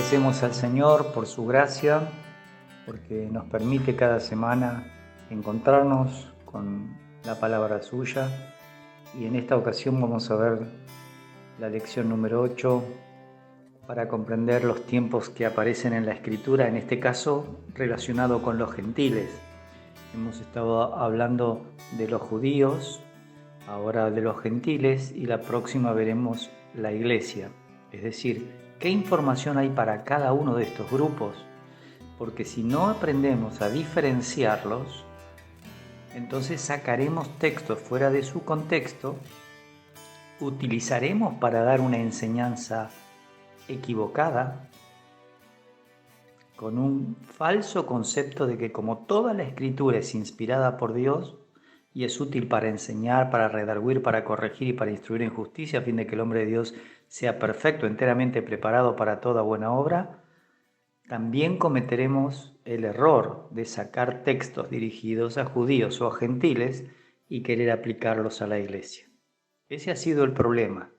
agradecemos al Señor por su gracia, porque nos permite cada semana encontrarnos con la palabra suya. Y en esta ocasión vamos a ver la lección número 8 para comprender los tiempos que aparecen en la Escritura, en este caso relacionado con los gentiles. Hemos estado hablando de los judíos, ahora de los gentiles, y la próxima veremos la iglesia. Es decir, ¿qué información hay para cada uno de estos grupos? Porque si no aprendemos a diferenciarlos, entonces sacaremos textos fuera de su contexto, utilizaremos para dar una enseñanza equivocada, con un falso concepto de que como toda la Escritura es inspirada por Dios y es útil para enseñar, para redarguir, para corregir y para instruir en justicia, a fin de que el hombre de Dios sea perfecto, enteramente preparado para toda buena obra, también cometeremos el error de sacar textos dirigidos a judíos o a gentiles y querer aplicarlos a la iglesia. Ese ha sido el problema.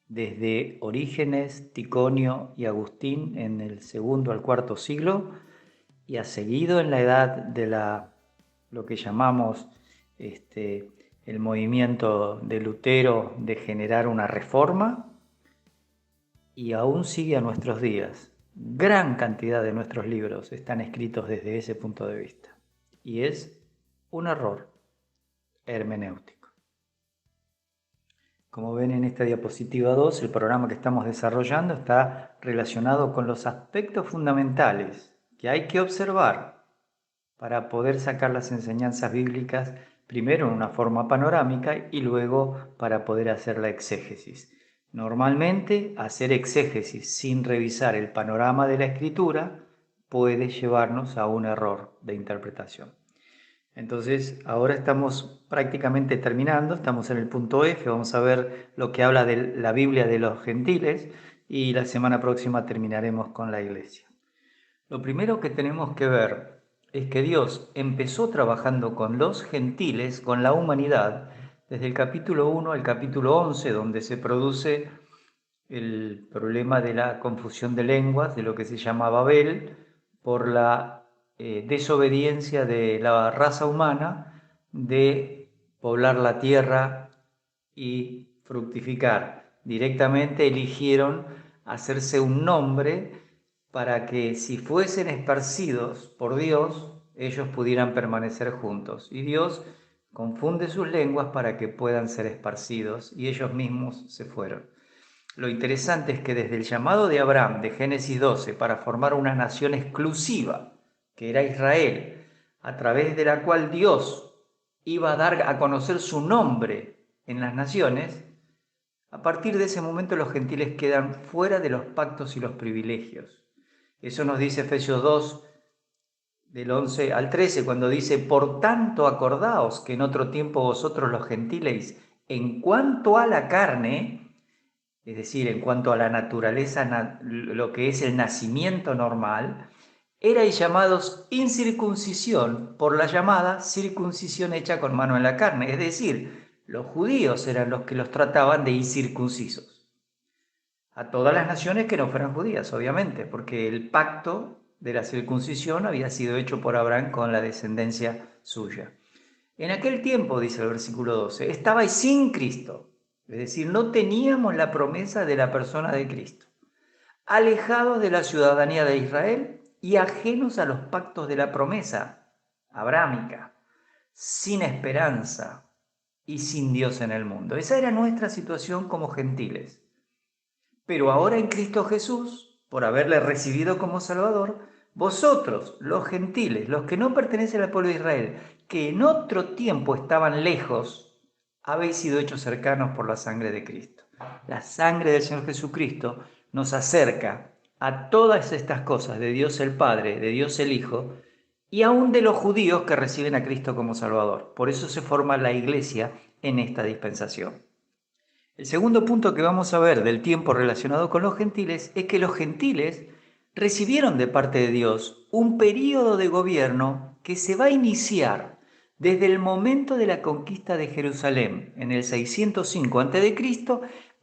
Desde Orígenes, Ticonio y Agustín en el segundo al cuarto siglo, y ha seguido en la edad de lo que llamamos el movimiento de Lutero de generar una reforma, y aún sigue a nuestros días. Gran cantidad de nuestros libros están escritos desde ese punto de vista, y es un error hermenéutico. Como ven en esta diapositiva 2, el programa que estamos desarrollando está relacionado con los aspectos fundamentales que hay que observar para poder sacar las enseñanzas bíblicas, primero en una forma panorámica y luego para poder hacer la exégesis. Normalmente, hacer exégesis sin revisar el panorama de la Escritura puede llevarnos a un error de interpretación. Entonces, ahora estamos prácticamente terminando, estamos en el punto F, vamos a ver lo que habla de la Biblia de los gentiles y la semana próxima terminaremos con la iglesia. Lo primero que tenemos que ver es que Dios empezó trabajando con los gentiles, con la humanidad, desde el capítulo 1 al capítulo 11, donde se produce el problema de la confusión de lenguas, de lo que se llama Babel, por la desobediencia de la raza humana de poblar la tierra y fructificar. Directamente eligieron hacerse un nombre para que si fuesen esparcidos por Dios, ellos pudieran permanecer juntos. Y Dios confunde sus lenguas para que puedan ser esparcidos, y ellos mismos se fueron. Lo interesante es que desde el llamado de Abraham, de Génesis 12, para formar una nación exclusiva, que era Israel, a través de la cual Dios iba a dar a conocer su nombre en las naciones, a partir de ese momento los gentiles quedan fuera de los pactos y los privilegios. Eso nos dice Efesios 2, del 11 al 13, cuando dice: por tanto acordaos que en otro tiempo vosotros los gentiles, en cuanto a la carne, es decir, en cuanto a la naturaleza, lo que es el nacimiento normal, erais llamados incircuncisión por la llamada circuncisión hecha con mano en la carne. Es decir, los judíos eran los que los trataban de incircuncisos. A todas las naciones que no fueran judías, obviamente, porque el pacto de la circuncisión había sido hecho por Abraham con la descendencia suya. En aquel tiempo, dice el versículo 12, estabais sin Cristo. Es decir, no teníamos la promesa de la persona de Cristo, alejados de la ciudadanía de Israel y ajenos a los pactos de la promesa abrámica, sin esperanza y sin Dios en el mundo. Esa era nuestra situación como gentiles. Pero ahora en Cristo Jesús, por haberle recibido como Salvador, vosotros, los gentiles, los que no pertenecen al pueblo de Israel, que en otro tiempo estaban lejos, habéis sido hechos cercanos por la sangre de Cristo. La sangre del Señor Jesucristo nos acerca a todas estas cosas de Dios el Padre, de Dios el Hijo, y aún de los judíos que reciben a Cristo como Salvador. Por eso se forma la iglesia en esta dispensación. El segundo punto que vamos a ver del tiempo relacionado con los gentiles es que los gentiles recibieron de parte de Dios un período de gobierno que se va a iniciar desde el momento de la conquista de Jerusalén en el 605 a.C.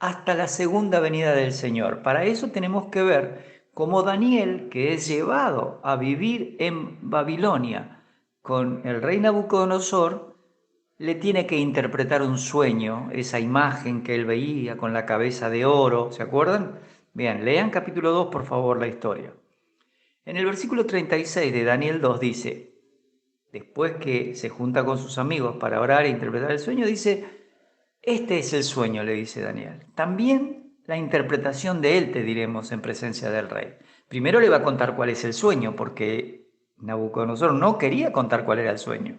hasta la segunda venida del Señor. Para eso tenemos que ver como Daniel, que es llevado a vivir en Babilonia con el rey Nabucodonosor, le tiene que interpretar un sueño, esa imagen que él veía con la cabeza de oro, ¿se acuerdan? Bien, lean capítulo 2, por favor, la historia. En el versículo 36 de Daniel 2 dice, después que se junta con sus amigos para orar e interpretar el sueño, dice, este es el sueño, le dice Daniel. También la interpretación de él te diremos en presencia del rey. Primero le va a contar cuál es el sueño, porque Nabucodonosor no quería contar cuál era el sueño,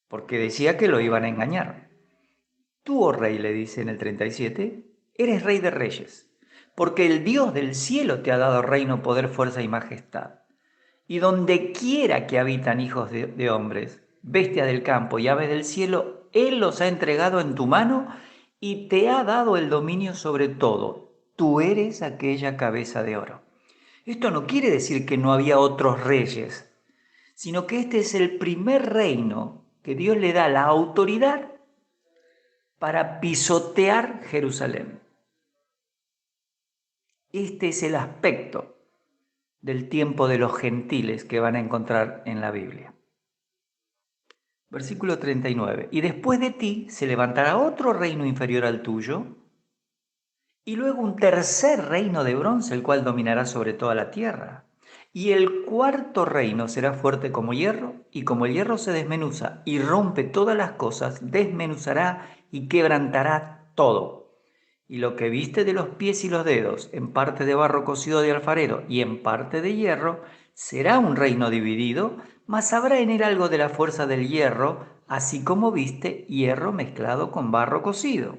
porque decía que lo iban a engañar. Tú, oh rey, le dice en el 37, eres rey de reyes, porque el Dios del cielo te ha dado reino, poder, fuerza y majestad. Y donde quiera que habitan hijos de hombres, bestias del campo y aves del cielo, Él los ha entregado en tu mano y te ha dado el dominio sobre todo. Tú eres aquella cabeza de oro. Esto no quiere decir que no había otros reyes, sino que este es el primer reino que Dios le da la autoridad para pisotear Jerusalén. Este es el aspecto del tiempo de los gentiles que van a encontrar en la Biblia. Versículo 39. Y después de ti se levantará otro reino inferior al tuyo, y luego un tercer reino de bronce, el cual dominará sobre toda la tierra. Y el cuarto reino será fuerte como hierro, y como el hierro se desmenuza y rompe todas las cosas, desmenuzará y quebrantará todo. Y lo que viste de los pies y los dedos, en parte de barro cocido de alfarero y en parte de hierro, será un reino dividido, mas habrá en él algo de la fuerza del hierro, así como viste hierro mezclado con barro cocido.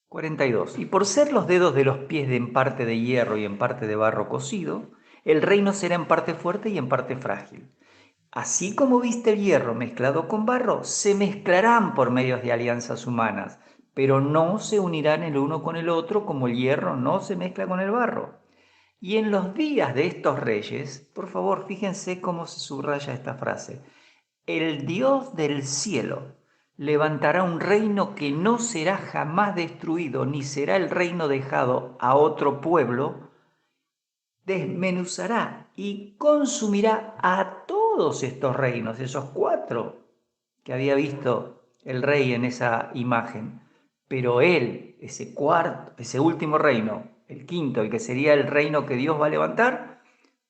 42. Y por ser los dedos de los pies de en parte de hierro y en parte de barro cocido, el reino será en parte fuerte y en parte frágil. Así como viste el hierro mezclado con barro, se mezclarán por medios de alianzas humanas, pero no se unirán el uno con el otro como el hierro no se mezcla con el barro. Y en los días de estos reyes, por favor, fíjense cómo se subraya esta frase, el Dios del cielo levantará un reino que no será jamás destruido, ni será el reino dejado a otro pueblo, desmenuzará y consumirá a todos estos reinos, esos cuatro que había visto el rey en esa imagen. Pero él, ese cuarto, ese último reino, el quinto, el que sería el reino que Dios va a levantar,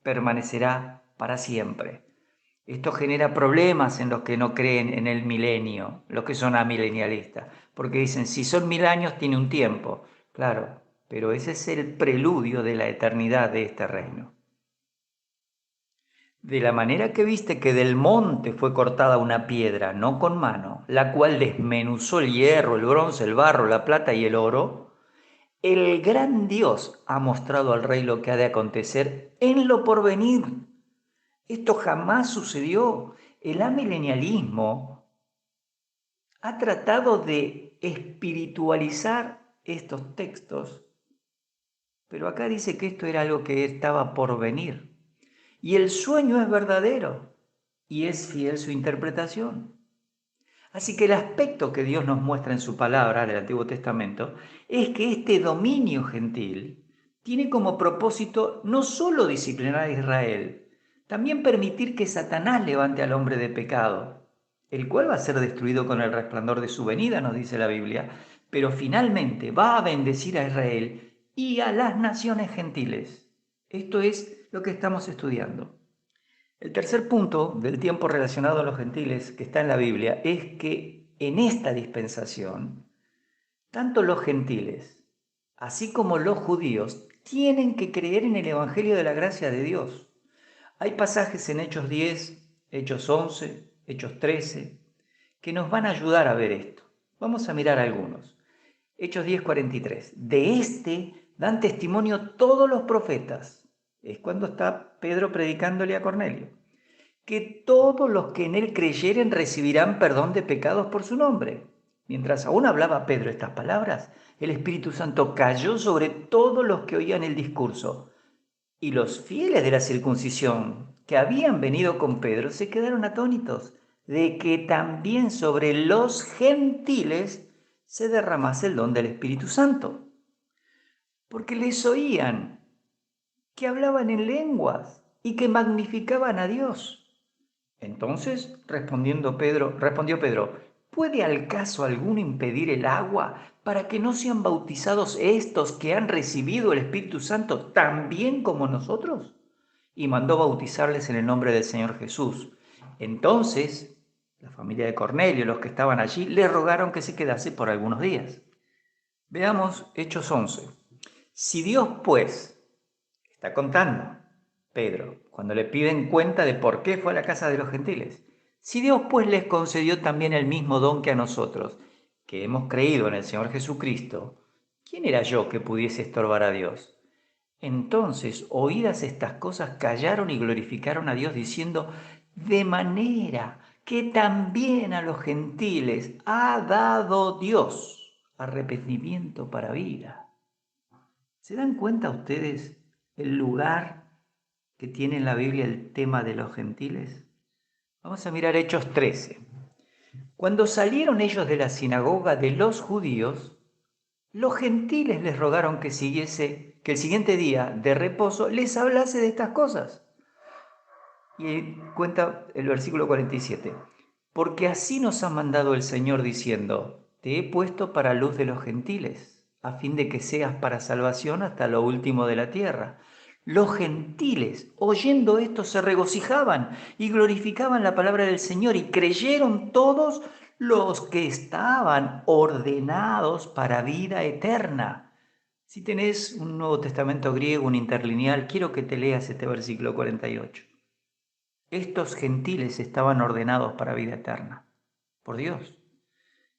permanecerá para siempre. Esto genera problemas en los que no creen en el milenio, los que son amilenialistas, porque dicen, si son 1000 años tiene un tiempo. Claro, pero ese es el preludio de la eternidad de este reino. De la manera que viste que del monte fue cortada una piedra, no con mano, la cual desmenuzó el hierro, el bronce, el barro, la plata y el oro, el gran Dios ha mostrado al rey lo que ha de acontecer en lo porvenir. Esto jamás sucedió. El amilenialismo ha tratado de espiritualizar estos textos, pero acá dice que esto era algo que estaba por venir. Y el sueño es verdadero y es fiel su interpretación. Así que el aspecto que Dios nos muestra en su palabra del Antiguo Testamento es que este dominio gentil tiene como propósito no solo disciplinar a Israel, también permitir que Satanás levante al hombre de pecado, el cual va a ser destruido con el resplandor de su venida, nos dice la Biblia, pero finalmente va a bendecir a Israel y a las naciones gentiles. Esto es lo que estamos estudiando. El tercer punto del tiempo relacionado a los gentiles que está en la Biblia es que en esta dispensación, tanto los gentiles, así como los judíos, tienen que creer en el Evangelio de la gracia de Dios. Hay pasajes en Hechos 10, Hechos 11, Hechos 13, que nos van a ayudar a ver esto. Vamos a mirar algunos. Hechos 10, 43. De este dan testimonio todos los profetas. Es cuando está Pedro predicándole a Cornelio. Que todos los que en él creyeren recibirán perdón de pecados por su nombre. Mientras aún hablaba Pedro estas palabras, el Espíritu Santo cayó sobre todos los que oían el discurso. Y los fieles de la circuncisión que habían venido con Pedro se quedaron atónitos de que también sobre los gentiles se derramase el don del Espíritu Santo. Porque les oían que hablaban en lenguas y que magnificaban a Dios. Entonces, respondió Pedro, ¿puede al caso alguno impedir el agua para que no sean bautizados estos que han recibido el Espíritu Santo tan bien como nosotros? Y mandó bautizarles en el nombre del Señor Jesús. Entonces, la familia de Cornelio, los que estaban allí, le rogaron que se quedase por algunos días. Veamos Hechos 11. Si Dios, pues, está contando Pedro, cuando le piden cuenta de por qué fue a la casa de los gentiles. Si Dios pues les concedió también el mismo don que a nosotros, que hemos creído en el Señor Jesucristo, ¿quién era yo que pudiese estorbar a Dios? Entonces, oídas estas cosas, callaron y glorificaron a Dios diciendo, de manera que también a los gentiles ha dado Dios arrepentimiento para vida. ¿Se dan cuenta ustedes el lugar que tiene en la Biblia el tema de los gentiles? Vamos a mirar Hechos 13. Cuando salieron ellos de la sinagoga de los judíos, los gentiles les rogaron que el siguiente día de reposo les hablase de estas cosas. Y cuenta el versículo 47. Porque así nos ha mandado el Señor diciendo, te he puesto para luz de los gentiles, a fin de que seas para salvación hasta lo último de la tierra. Los gentiles, oyendo esto, se regocijaban y glorificaban la palabra del Señor y creyeron todos los que estaban ordenados para vida eterna. Si tenés un Nuevo Testamento griego, un interlineal, quiero que te leas este versículo 48. Estos gentiles estaban ordenados para vida eterna, por Dios.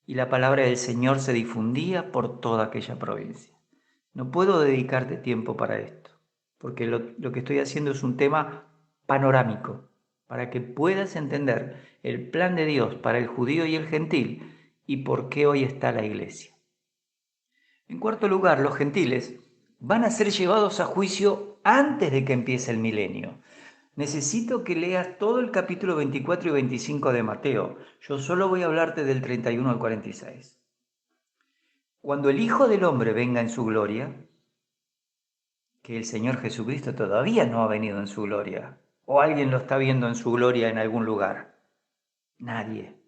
Y la palabra del Señor se difundía por toda aquella provincia. No puedo dedicarte tiempo para esto, porque lo que estoy haciendo es un tema panorámico, para que puedas entender el plan de Dios para el judío y el gentil y por qué hoy está la iglesia. En cuarto lugar, los gentiles van a ser llevados a juicio antes de que empiece el milenio. Necesito que leas todo el capítulo 24 y 25 de Mateo. Yo solo voy a hablarte del 31 al 46. Cuando el Hijo del Hombre venga en su gloria, que el Señor Jesucristo todavía no ha venido en su gloria, o alguien lo está viendo en su gloria en algún lugar. Nadie.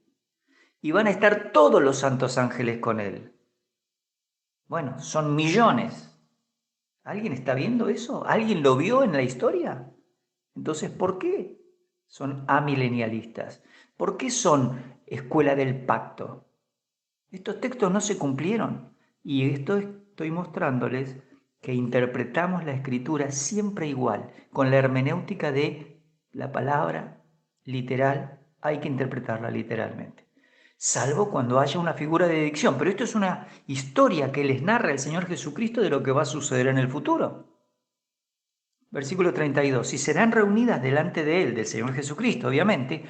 Y van a estar todos los santos ángeles con él. Bueno, son millones. ¿Alguien está viendo eso? ¿Alguien lo vio en la historia? Entonces, ¿por qué son amilenialistas? ¿Por qué son escuela del pacto? Estos textos no se cumplieron y esto estoy mostrándoles que interpretamos la escritura siempre igual, con la hermenéutica de la palabra literal, hay que interpretarla literalmente. Salvo cuando haya una figura de dicción, pero esto es una historia que les narra el Señor Jesucristo de lo que va a suceder en el futuro. Versículo 32. Y serán reunidas delante de él, del Señor Jesucristo, obviamente,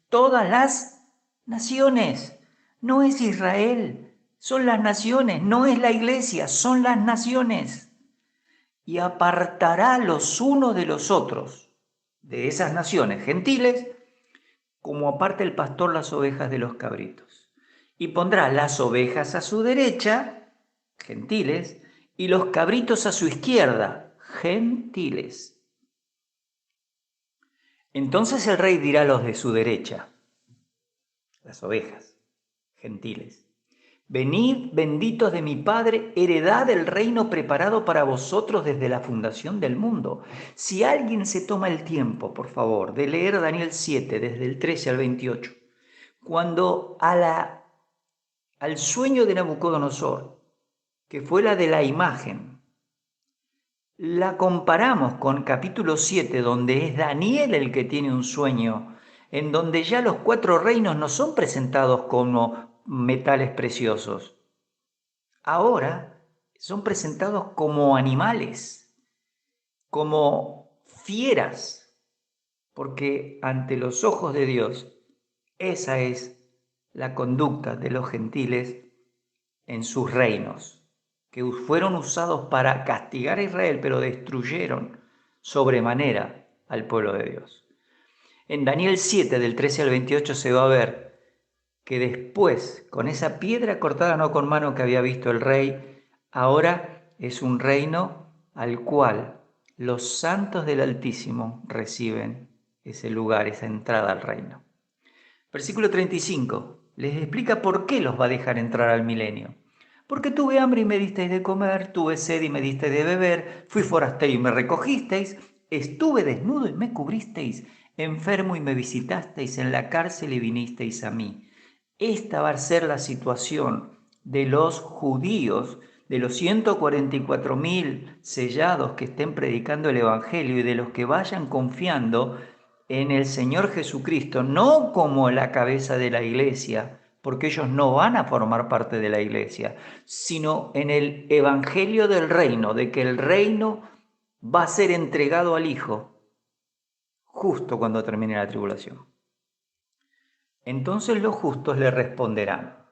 todas las naciones. No es Israel, son las naciones, no es la iglesia, son las naciones. Y apartará los unos de los otros, de esas naciones gentiles, como aparta el pastor las ovejas de los cabritos. Y pondrá las ovejas a su derecha, gentiles, y los cabritos a su izquierda, gentiles. Entonces el rey dirá a los de su derecha, las ovejas, gentiles, venid benditos de mi Padre, heredad del reino preparado para vosotros desde la fundación del mundo. Si alguien se toma el tiempo, por favor, de leer Daniel 7, desde el 13 al 28, cuando al sueño de Nabucodonosor, que fue la de la imagen, la comparamos con capítulo 7, donde es Daniel el que tiene un sueño, en donde ya los 4 reinos no son presentados como metales preciosos. Ahora son presentados como animales, como fieras, porque ante los ojos de Dios, esa es la conducta de los gentiles en sus reinos, que fueron usados para castigar a Israel, pero destruyeron sobremanera al pueblo de Dios. En Daniel 7, del 13 al 28, se va a ver que después, con esa piedra cortada no con mano que había visto el rey, ahora es un reino al cual Los santos del Altísimo reciben ese lugar, esa entrada al reino. Versículo 35. Les explica por qué los va a dejar entrar al milenio. Porque tuve hambre y me disteis de comer, tuve sed y me disteis de beber, fui forastero y me recogisteis, estuve desnudo y me cubristeis, enfermo y me visitasteis, en la cárcel y vinisteis a mí. Esta va a ser la situación de los judíos, de los 144.000 sellados que estén predicando el Evangelio y de los que vayan confiando en el Señor Jesucristo, no como la cabeza de la iglesia, porque ellos no van a formar parte de la iglesia, sino en el Evangelio del reino, de que el reino va a ser entregado al Hijo justo cuando termine la tribulación. Entonces los justos le responderán,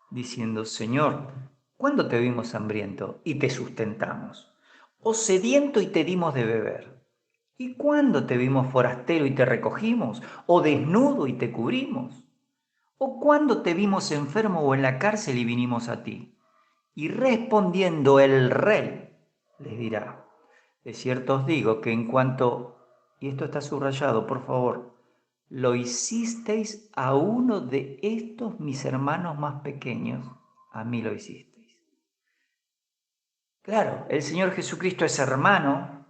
diciendo, Señor, ¿cuándo te vimos hambriento y te sustentamos? ¿O sediento y te dimos de beber? ¿Y cuándo te vimos forastero y te recogimos? ¿O desnudo y te cubrimos? ¿O cuándo te vimos enfermo o en la cárcel y vinimos a ti? Y respondiendo el rey, les dirá, de cierto os digo que en cuanto, y esto está subrayado, por favor, lo hicisteis a uno de estos mis hermanos más pequeños, a mí lo hicisteis. Claro, el Señor Jesucristo es hermano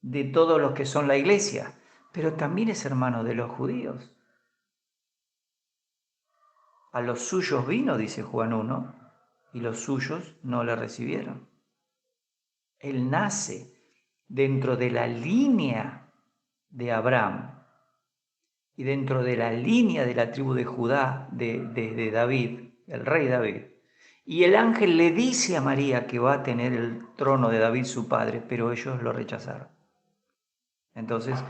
de todos los que son la iglesia, pero también es hermano de los judíos. A los suyos vino, dice Juan 1, y los suyos no le recibieron. Él nace dentro de la línea de Abraham y dentro de la línea de la tribu de Judá, de David, el rey David. Y el ángel le dice a María que va a tener el trono de David su padre, pero ellos lo rechazaron. Entonces,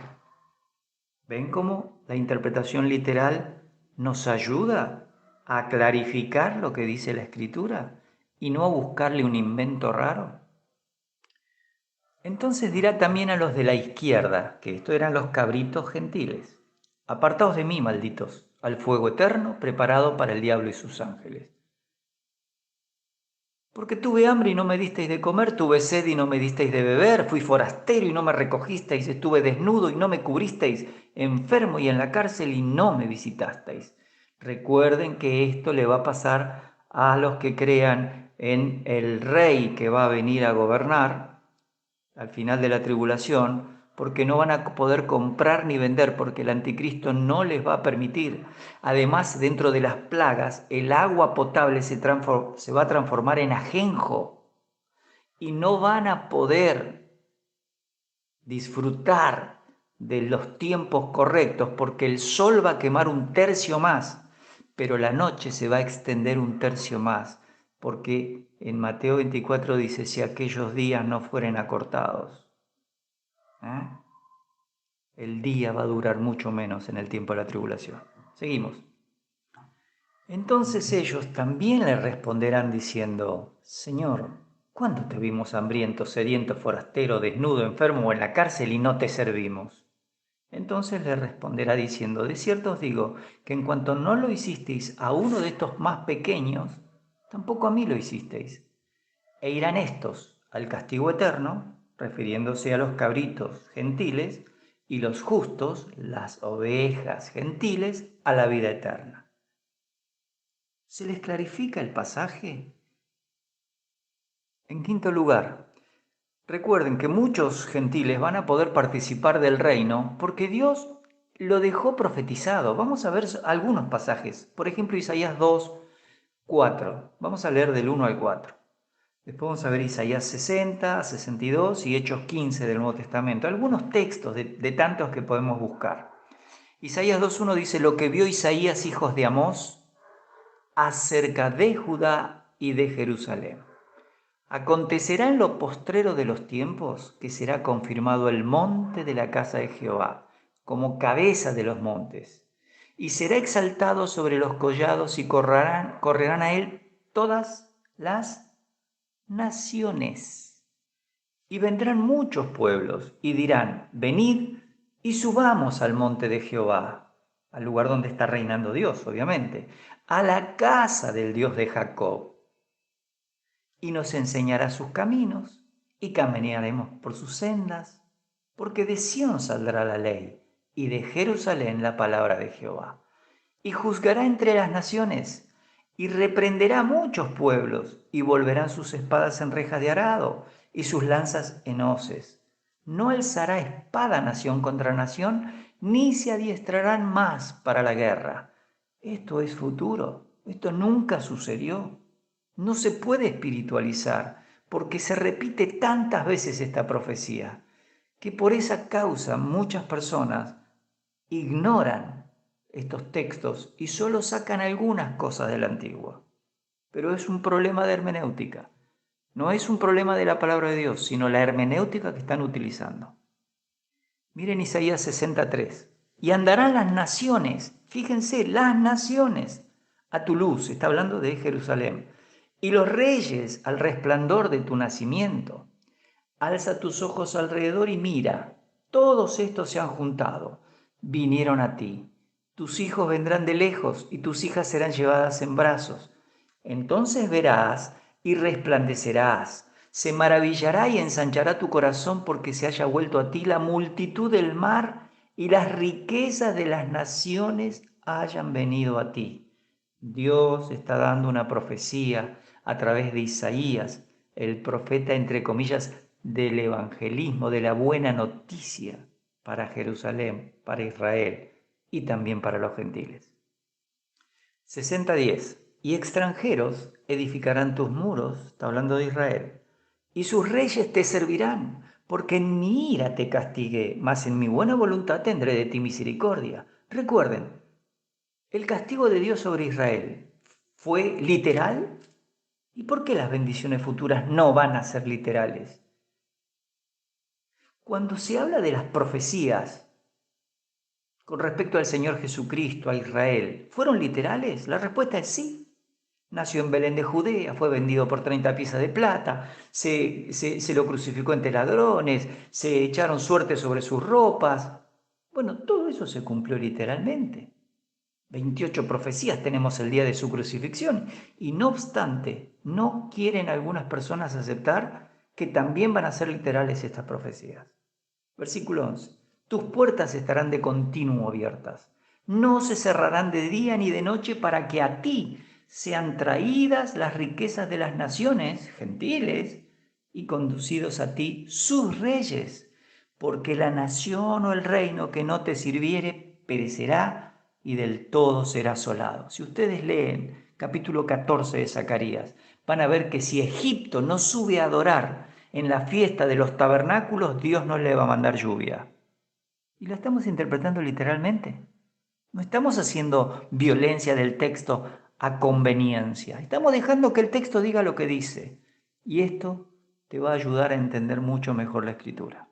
¿ven cómo la interpretación literal nos ayuda a clarificar lo que dice la Escritura y no a buscarle un invento raro? Entonces dirá también a los de la izquierda, que estos eran los cabritos gentiles, apartaos de mí, malditos, al fuego eterno preparado para el diablo y sus ángeles. Porque tuve hambre y no me disteis de comer, tuve sed y no me disteis de beber, fui forastero y no me recogisteis, estuve desnudo y no me cubristeis, enfermo y en la cárcel y no me visitasteis. Recuerden que esto le va a pasar a los que crean en el rey que va a venir a gobernar al final de la tribulación, porque no van a poder comprar ni vender, porque el anticristo no les va a permitir. Además, dentro de las plagas, el agua potable se va a transformar en ajenjo y no van a poder disfrutar de los tiempos correctos, porque el sol va a quemar 1/3 más, pero la noche se va a extender 1/3 más, porque en Mateo 24 dice, si aquellos días no fueren acortados, el día va a durar mucho menos en el tiempo de la tribulación. Seguimos. Entonces ellos también le responderán diciendo, Señor, ¿cuándo te vimos hambriento, sediento, forastero, desnudo, enfermo o en la cárcel y no te servimos? Entonces le responderá diciendo, de cierto os digo que en cuanto no lo hicisteis a uno de estos más pequeños, tampoco a mí lo hicisteis. E irán estos al castigo eterno, refiriéndose a los cabritos gentiles, y los justos, las ovejas gentiles, a la vida eterna. ¿Se les clarifica el pasaje? En quinto lugar, recuerden que muchos gentiles van a poder participar del reino porque Dios lo dejó profetizado. Vamos a ver algunos pasajes. Por ejemplo, Isaías 2, 4. Vamos a leer del 1 al 4. Después vamos a ver Isaías 60, 62 y Hechos 15 del Nuevo Testamento. Algunos textos de tantos que podemos buscar. Isaías 2.1 dice, lo que vio Isaías, hijos de Amós, acerca de Judá y de Jerusalén. Acontecerá en lo postrero de los tiempos que será confirmado el monte de la casa de Jehová, como cabeza de los montes, y será exaltado sobre los collados y correrán a él todas las naciones. Y vendrán muchos pueblos y dirán, venid y subamos al monte de Jehová, al lugar donde está reinando Dios, obviamente, a la casa del Dios de Jacob. Y nos enseñará sus caminos y caminaremos por sus sendas. porque de Sión saldrá la ley, y de Jerusalén la palabra de Jehová. Y juzgará entre las naciones, y reprenderá a muchos pueblos, y volverán sus espadas en rejas de arado, y sus lanzas en hoces. No alzará espada nación contra nación, ni se adiestrarán más para la guerra. Esto es futuro, esto nunca sucedió. No se puede espiritualizar, porque se repite tantas veces esta profecía, que por esa causa muchas personas ignoran estos textos y solo sacan algunas cosas del Antiguo. Pero es un problema de hermenéutica. No es un problema de la palabra de Dios, sino la hermenéutica que están utilizando. Miren Isaías 63. Y andarán las naciones, fíjense, las naciones a tu luz, está hablando de Jerusalén, y los reyes al resplandor de tu nacimiento. Alza tus ojos alrededor y mira, todos estos se han juntado, vinieron a ti. Tus hijos vendrán de lejos y tus hijas serán llevadas en brazos. Entonces verás y resplandecerás. Se maravillará y ensanchará tu corazón porque se haya vuelto a ti la multitud del mar y las riquezas de las naciones hayan venido a ti. Dios está dando una profecía a través de Isaías, el profeta, entre comillas, del evangelismo, de la buena noticia para Jerusalén, para Israel y también para los gentiles. 60:10. Y extranjeros edificarán tus muros, está hablando de Israel, y sus reyes te servirán, porque en mi ira te castigué, mas en mi buena voluntad tendré de ti misericordia. Recuerden, el castigo de Dios sobre Israel fue literal. ¿Y por qué las bendiciones futuras no van a ser literales? Cuando se habla de las profecías con respecto al Señor Jesucristo, a Israel, ¿fueron literales? La respuesta es sí. Nació en Belén de Judea, fue vendido por 30 piezas de plata, se lo crucificó entre ladrones, se echaron suerte sobre sus ropas. Bueno, todo eso se cumplió literalmente. 28 profecías tenemos el día de su crucifixión y no obstante, no quieren algunas personas aceptar que también van a ser literales estas profecías. Versículo 11. Tus puertas estarán de continuo abiertas. No se cerrarán de día ni de noche para que a ti sean traídas las riquezas de las naciones gentiles y conducidos a ti sus reyes, porque la nación o el reino que no te sirviere perecerá y del todo será asolado. Si ustedes leen capítulo 14 de Zacarías, van a ver que si Egipto no sube a adorar en la fiesta de los tabernáculos, Dios no le va a mandar lluvia. Y lo estamos interpretando literalmente. No estamos haciendo violencia del texto a conveniencia. Estamos dejando que el texto diga lo que dice. Y esto te va a ayudar a entender mucho mejor la escritura.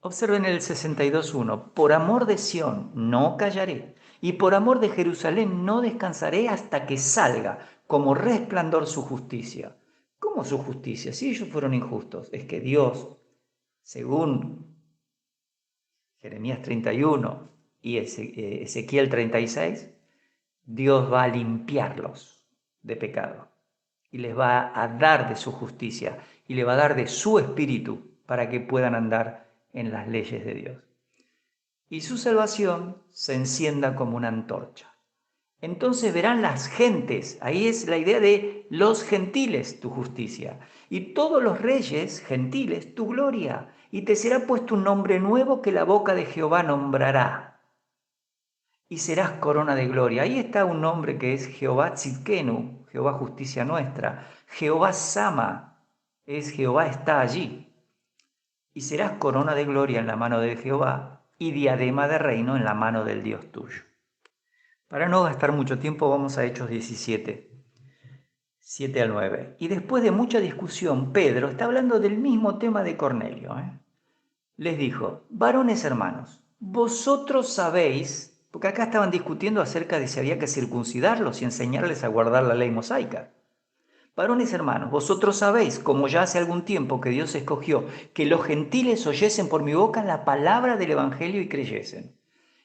Observen el 62:1. Por amor de Sión no callaré, y por amor de Jerusalén no descansaré hasta que salga como resplandor su justicia. ¿Cómo su justicia? Si ellos fueron injustos, es que Dios, según Jeremías 31 y Ezequiel 36, Dios va a limpiarlos de pecado y les va a dar de su justicia y le va a dar de su espíritu para que puedan andar en las leyes de Dios. Y su salvación se encienda como una antorcha. Entonces verán las gentes, ahí es la idea de los gentiles tu justicia, y todos los reyes gentiles tu gloria, y te será puesto un nombre nuevo que la boca de Jehová nombrará, y serás corona de gloria. Ahí está un nombre que es Jehová Tzidkenu, Jehová justicia nuestra, Jehová Sama, es Jehová está allí, y serás corona de gloria en la mano de Jehová, y diadema de reino en la mano del Dios tuyo. Para no gastar mucho tiempo, vamos a Hechos 17, 7 al 9. Y después de mucha discusión, Pedro está hablando del mismo tema de Cornelio. Les dijo, varones hermanos, vosotros sabéis, porque acá estaban discutiendo acerca de si había que circuncidarlos y enseñarles a guardar la ley mosaica. Varones hermanos, vosotros sabéis, como ya hace algún tiempo que Dios escogió, que los gentiles oyesen por mi boca la palabra del Evangelio y creyesen.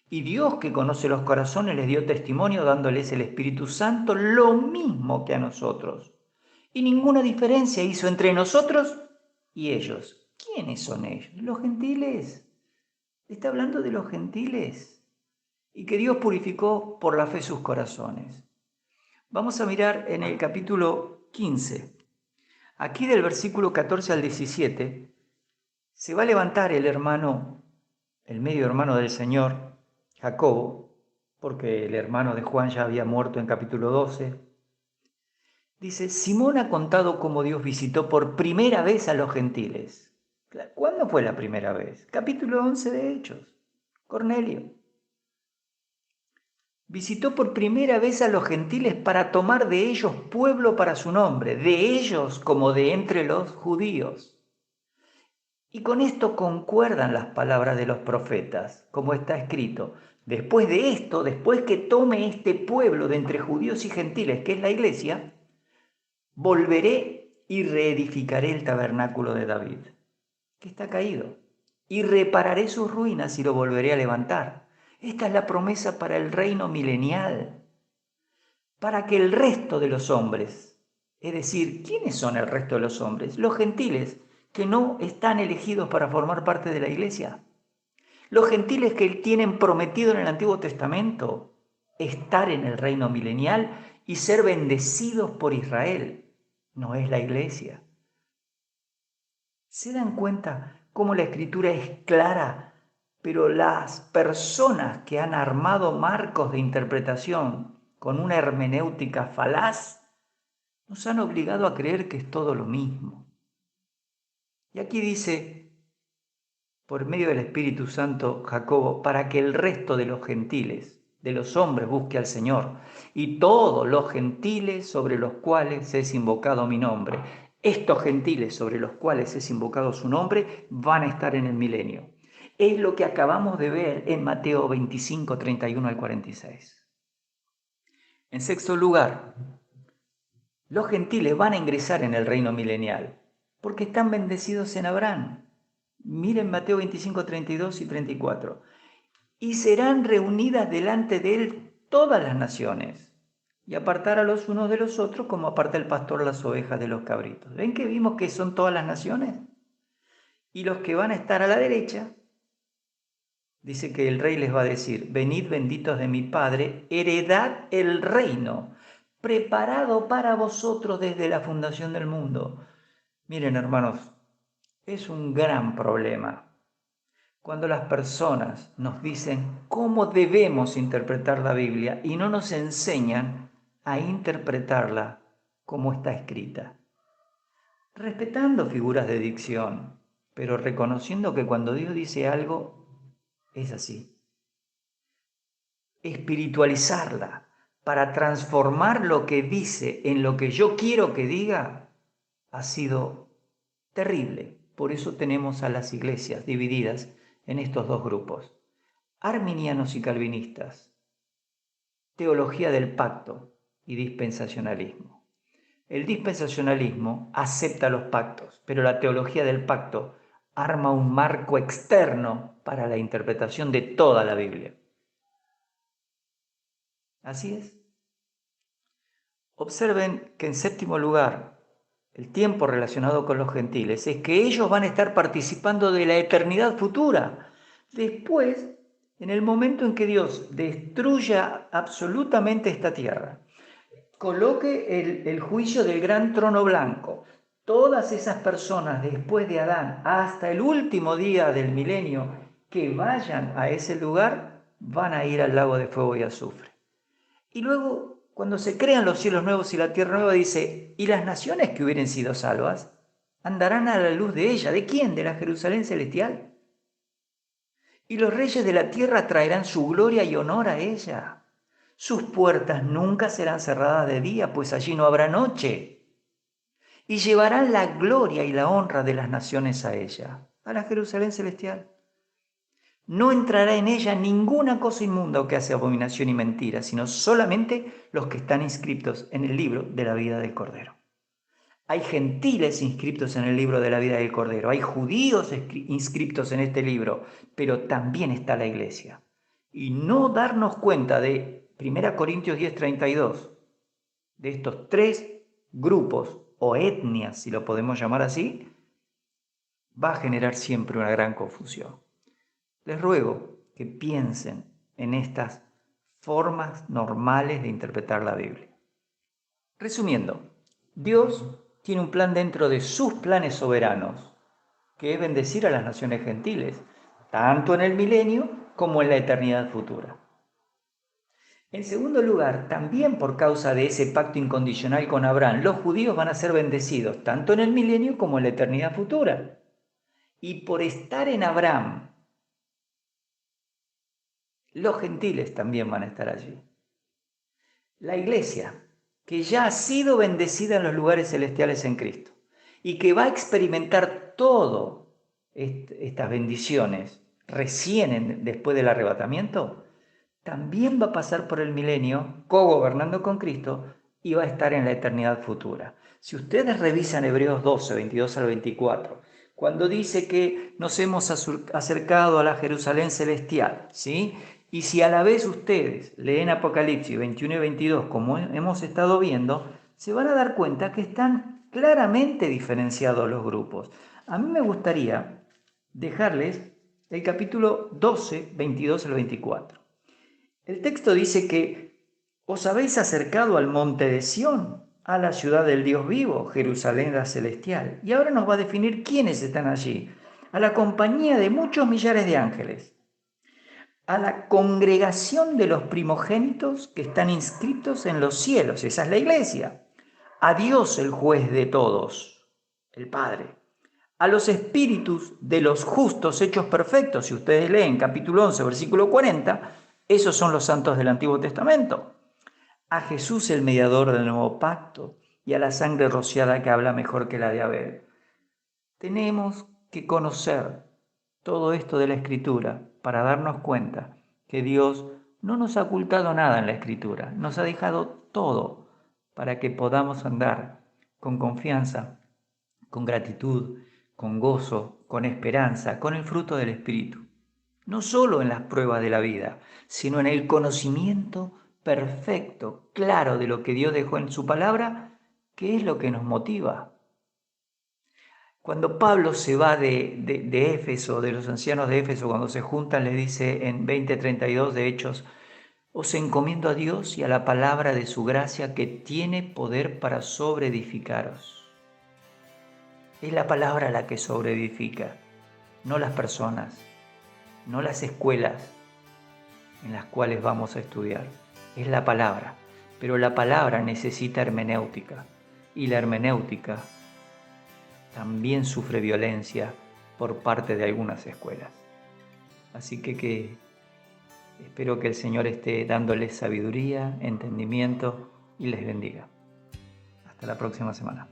Y Dios, que conoce los corazones, les dio testimonio dándoles el Espíritu Santo lo mismo que a nosotros. Y ninguna diferencia hizo entre nosotros y ellos, ¿Quiénes son ellos? Los gentiles. Está hablando de los gentiles. Y que Dios purificó por la fe sus corazones. Vamos a mirar en el capítulo 15. Aquí del versículo 14 al 17, se va a levantar el hermano, el medio hermano del Señor, Jacobo, porque el hermano de Juan ya había muerto en capítulo 12. Dice, Simón ha contado cómo Dios visitó por primera vez a los gentiles. ¿Cuándo fue la primera vez? Capítulo 11 de Hechos. Cornelio visitó por primera vez a los gentiles para tomar de ellos pueblo para su nombre, de ellos como de entre los judíos. Y con esto concuerdan las palabras de los profetas, como está escrito. Después de esto, después que tome este pueblo de entre judíos y gentiles, que es la iglesia, volveré y reedificaré el tabernáculo de David, que está caído, y repararé sus ruinas y lo volveré a levantar. Esta es la promesa para el reino milenial, para que el resto de los hombres, es decir, ¿quiénes son el resto de los hombres? Los gentiles, que no están elegidos para formar parte de la iglesia. Los gentiles que tienen prometido en el Antiguo Testamento estar en el reino milenial y ser bendecidos por Israel. No es la iglesia. ¿Se dan cuenta cómo la escritura es clara, pero las personas que han armado marcos de interpretación con una hermenéutica falaz nos han obligado a creer que es todo lo mismo? Y aquí dice, por medio del Espíritu Santo, Jacobo, para que el resto de los gentiles, de los hombres, busque al Señor, y todos los gentiles sobre los cuales es invocado mi nombre. Estos gentiles sobre los cuales es invocado su nombre van a estar en el milenio. Es lo que acabamos de ver en Mateo 25, 31 al 46. En sexto lugar, los gentiles van a ingresar en el reino milenial porque están bendecidos en Abraham. Miren Mateo 25, 32 y 34. Y serán reunidas delante de él todas las naciones, y apartará los unos de los otros como aparta el pastor las ovejas de los cabritos. ¿Ven que vimos que son todas las naciones? Y los que van a estar a la derecha, dice que el rey les va a decir, venid benditos de mi Padre, heredad el reino, preparado para vosotros desde la fundación del mundo. Miren, hermanos, es un gran problema cuando las personas nos dicen cómo debemos interpretar la Biblia y no nos enseñan a interpretarla como está escrita, respetando figuras de dicción, pero reconociendo que cuando Dios dice algo, es así. Espiritualizarla para transformar lo que dice en lo que yo quiero que diga ha sido terrible. Por eso tenemos a las iglesias divididas en estos dos grupos, arminianos y calvinistas, teología del pacto y dispensacionalismo. El dispensacionalismo acepta los pactos, pero la teología del pacto arma un marco externo para la interpretación de toda la Biblia. Así es. Observen que en séptimo lugar, el tiempo relacionado con los gentiles es que ellos van a estar participando de la eternidad futura. Después, en el momento en que Dios destruya absolutamente esta tierra, coloque el juicio del gran trono blanco, todas esas personas después de Adán hasta el último día del milenio que vayan a ese lugar van a ir al lago de fuego y azufre. Y luego, cuando se crean los cielos nuevos y la tierra nueva, dice, y las naciones que hubieren sido salvas andarán a la luz de ella. ¿De quién? De la Jerusalén celestial. Y los reyes de la tierra traerán su gloria y honor a ella. Sus puertas nunca serán cerradas de día, pues allí no habrá noche. Y llevarán la gloria y la honra de las naciones a ella, a la Jerusalén celestial. No entrará en ella ninguna cosa inmunda o que hace abominación y mentira, sino solamente los que están inscritos en el libro de la vida del Cordero. Hay gentiles inscritos en el libro de la vida del Cordero, hay judíos inscritos en este libro, pero también está la iglesia. Y no darnos cuenta de 1 Corintios 10:32, de estos tres grupos o etnias, si lo podemos llamar así, va a generar siempre una gran confusión. Les ruego que piensen en estas formas normales de interpretar la Biblia. Resumiendo, Dios tiene un plan dentro de sus planes soberanos, que es bendecir a las naciones gentiles, tanto en el milenio como en la eternidad futura. En segundo lugar, también por causa de ese pacto incondicional con Abraham, los judíos van a ser bendecidos, tanto en el milenio como en la eternidad futura. Y por estar en Abraham, los gentiles también van a estar allí. La iglesia, que ya ha sido bendecida en los lugares celestiales en Cristo y que va a experimentar todas estas bendiciones recién después del arrebatamiento, también va a pasar por el milenio, cogobernando con Cristo, y va a estar en la eternidad futura. Si ustedes revisan Hebreos 12, 22 al 24, cuando dice que nos hemos acercado a la Jerusalén celestial, ¿sí? Y si a la vez ustedes leen Apocalipsis 21 y 22, como hemos estado viendo, se van a dar cuenta que están claramente diferenciados los grupos. A mí me gustaría dejarles el capítulo 12, 22 al 24. El texto dice que os habéis acercado al monte de Sión, a la ciudad del Dios vivo, Jerusalén la celestial. Y ahora nos va a definir quiénes están allí. A la compañía de muchos millares de ángeles, a la congregación de los primogénitos que están inscritos en los cielos, esa es la iglesia, a Dios el juez de todos, el Padre, a los espíritus de los justos hechos perfectos, si ustedes leen capítulo 11, versículo 40, esos son los santos del Antiguo Testamento, a Jesús el mediador del nuevo pacto y a la sangre rociada que habla mejor que la de Abel. Tenemos que conocer todo esto de la Escritura para darnos cuenta que Dios no nos ha ocultado nada en la Escritura, nos ha dejado todo para que podamos andar con confianza, con gratitud, con gozo, con esperanza, con el fruto del Espíritu. No solo en las pruebas de la vida, sino en el conocimiento perfecto, claro de lo que Dios dejó en su palabra, que es lo que nos motiva. Cuando Pablo se va de Éfeso, de los ancianos de Éfeso, cuando se juntan, les dice en 20:32 de Hechos, os encomiendo a Dios y a la palabra de su gracia que tiene poder para sobreedificaros. Es la palabra la que sobreedifica, no las personas, no las escuelas en las cuales vamos a estudiar. Es la palabra, pero la palabra necesita hermenéutica y la hermenéutica también sufre violencia por parte de algunas escuelas. Así que espero que el Señor esté dándoles sabiduría, entendimiento y les bendiga. Hasta la próxima semana.